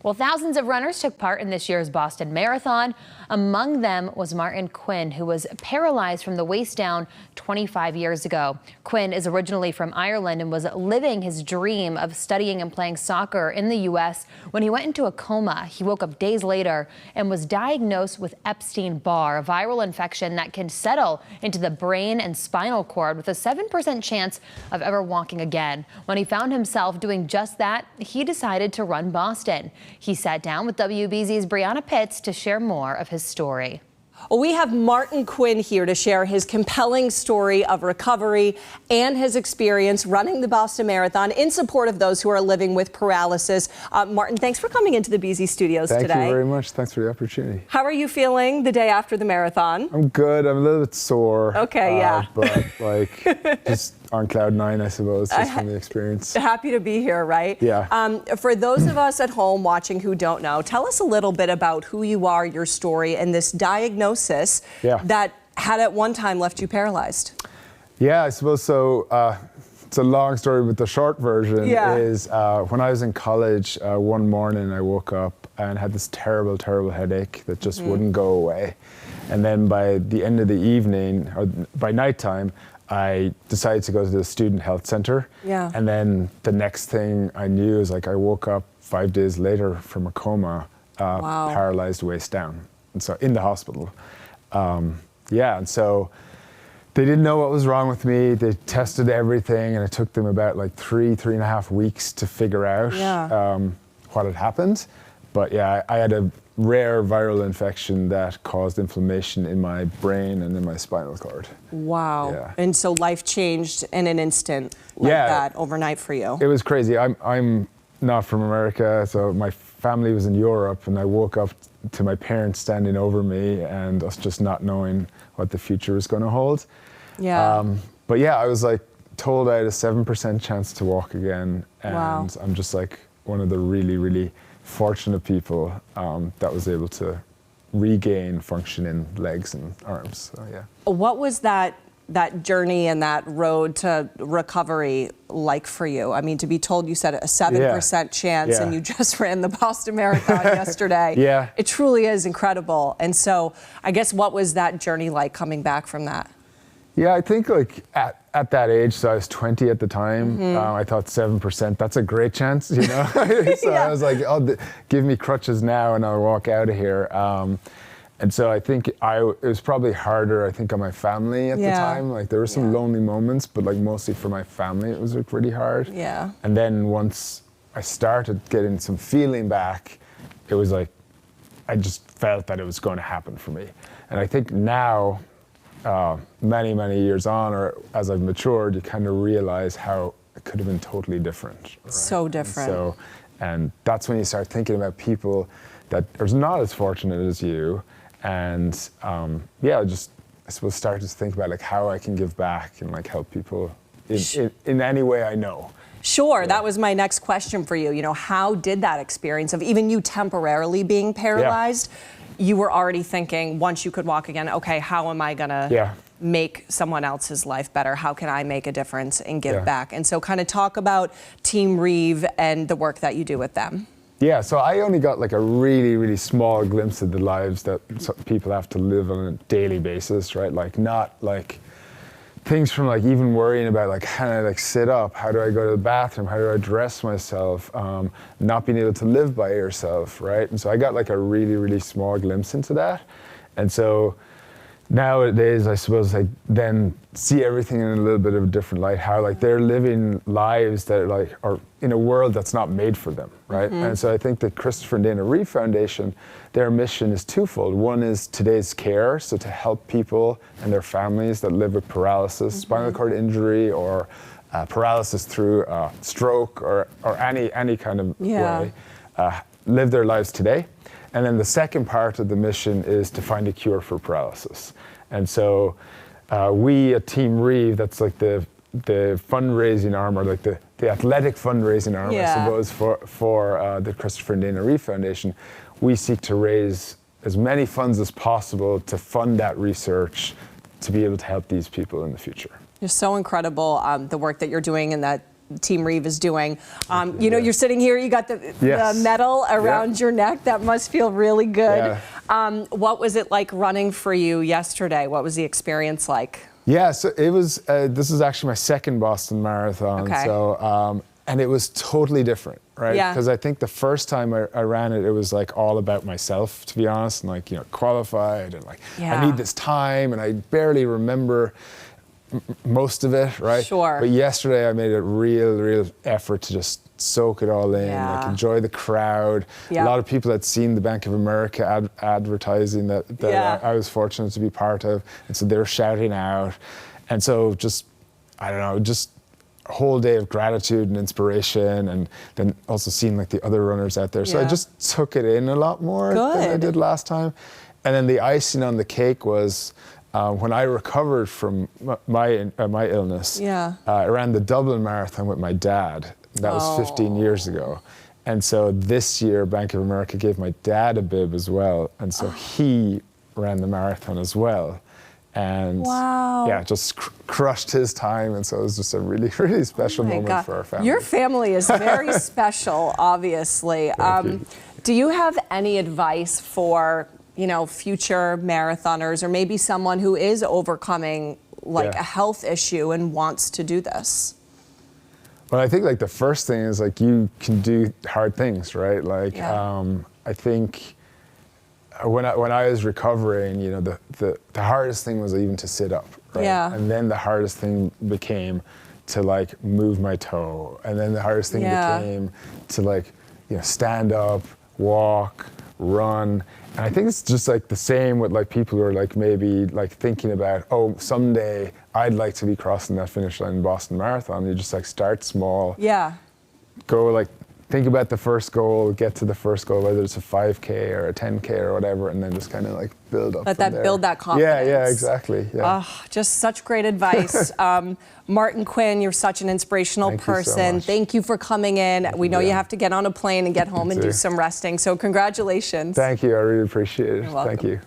Well, thousands of runners took part in this year's Boston Marathon. Among them was Martin Quinn, who was paralyzed from the waist down 25 years ago. Quinn is originally from Ireland and was living his dream of studying and playing soccer in the U.S. when he went into a coma. He woke up days later and was diagnosed with Epstein-Barr, a viral infection that can settle into the brain and spinal cord with a 7% chance of ever walking again. When he found himself doing just that, he decided to run Boston. He sat down with WBZ's Breana Pitts to share more of his story. Well, we have Martin Quinn here to share his compelling story of recovery and his experience running the Boston Marathon in support of those who are living with paralysis. Martin, thanks for coming into the BZ studios today. Thank you very much. Thanks for the opportunity. How are you feeling the day after the marathon? I'm good. I'm a little bit sore. Okay, yeah. But like just on cloud nine, I suppose, just from the experience. Happy to be here, right? Yeah. For those of us at home watching who don't know, tell us a little bit about who you are, your story, and this diagnosis that had at one time left you paralyzed. Yeah, I suppose so. It's a long story, but the short version is when I was in college, one morning I woke up and had this terrible, terrible headache that just wouldn't go away. And then by the end of the evening, or by nighttime, I decided to go to the student health center. Yeah. And then the next thing I knew is like I woke up 5 days later from a coma, paralyzed waist down. And so in the hospital. And so they didn't know what was wrong with me. They tested everything and it took them about like three and a half weeks to figure out what had happened. But yeah, I had a rare viral infection that caused inflammation in my brain and in my spinal cord. Wow. Yeah. And so life changed in an instant like that overnight for you. It was crazy. I'm not from America, so my family was in Europe, and I woke up to my parents standing over me and us just not knowing what the future was going to hold. Yeah. But yeah, I was like told I had a 7% chance to walk again, and I'm just like one of the really, really fortunate people that was able to regain function in legs and arms. So yeah. What was that journey and that road to recovery like for you? I mean, to be told you said a 7% chance and you just ran the Boston Marathon yesterday. Yeah. It truly is incredible. And so I guess what was that journey like coming back from that? Yeah, I think like at that age, so I was 20 at the time, I thought 7%, that's a great chance, you know? So I was like, oh, give me crutches now and I'll walk out of here. And so I think it was probably harder, I think, on my family at the time. Like there were some lonely moments, but like mostly for my family, it was like really hard. Yeah. And then once I started getting some feeling back, it was like, I just felt that it was going to happen for me. And I think now, many, many years on, or as I've matured, you kind of realize how it could have been totally different. Right? So different. And that's when you start thinking about people that are not as fortunate as you. And I suppose start to think about like how I can give back and like help people in any way I know. Sure, that was my next question for you. You know, how did that experience of even you temporarily being paralyzed, you were already thinking once you could walk again, okay, how am I gonna make someone else's life better? How can I make a difference and give back? And so kind of talk about Team Reeve and the work that you do with them. Yeah, so I only got like a really, really small glimpse of the lives that people have to live on a daily basis, right? Like not like things from like even worrying about like how do I like sit up, how do I go to the bathroom, how do I dress myself, not being able to live by yourself, right? And so I got like a really, really small glimpse into that. And so nowadays, I suppose I then see everything in a little bit of a different light, how like they're living lives that like are in a world that's not made for them, right? And so I think the Christopher and Dana Reeve Foundation, their mission is twofold. One is today's care, so to help people and their families that live with paralysis, spinal cord injury, or paralysis through stroke or any kind of way, live their lives today. And then the second part of the mission is to find a cure for paralysis. And so we at Team Reeve, that's like the fundraising arm, or like the athletic fundraising arm, I suppose, for the Christopher and Dana Reeve Foundation, we seek to raise as many funds as possible to fund that research to be able to help these people in the future. You're so incredible, the work that you're doing and that Team Reeve is doing. You know, you're sitting here, you got the medal around your neck. That must feel really good. What was it like running for you yesterday? What was the experience like? Yeah, so it was, this is actually my second Boston Marathon. Okay. So, and it was totally different, right? Yeah. Because I think the first time I ran it, it was like all about myself, to be honest, and like, you know, qualified and like, I need this time, and I barely remember most of it, right? Sure. But yesterday I made a real effort to just soak it all in, like enjoy the crowd. A lot of people had seen the Bank of America advertising that I was fortunate to be part of, and so they were shouting out, and so just, I don't know, just a whole day of gratitude and inspiration, and then also seeing like the other runners out there. So I just took it in a lot more than I did last time. And then the icing on the cake was when I recovered from my illness. I ran the Dublin Marathon with my dad. That was 15 years ago. And so this year, Bank of America gave my dad a bib as well. And so he ran the marathon as well. And yeah, just crushed his time. And so it was just a really special moment for our family. Your family is very special, obviously. Do you have any advice for, you know, future marathoners, or maybe someone who is overcoming like a health issue and wants to do this? Well, I think like the first thing is like you can do hard things, right? Like I think when I was recovering, you know, the hardest thing was even to sit up, right? And then the hardest thing became to like move my toe, and then the hardest thing became to like, you know, stand up, walk, run. And I think it's just like the same with like people who are like maybe like thinking about, oh, someday I'd like to be crossing that finish line in Boston Marathon. You just like start small. Go like, think about the first goal, get to the first goal, whether it's a 5K or a 10K or whatever, and then just kind of like build up. Build that confidence. Yeah, exactly. Just such great advice. Martin Quinn, you're such an inspirational person. You so much. Thank you for coming in. We know you have to get on a plane and get home and do some resting. So congratulations. Thank you. I really appreciate it. You're welcome. Thank you.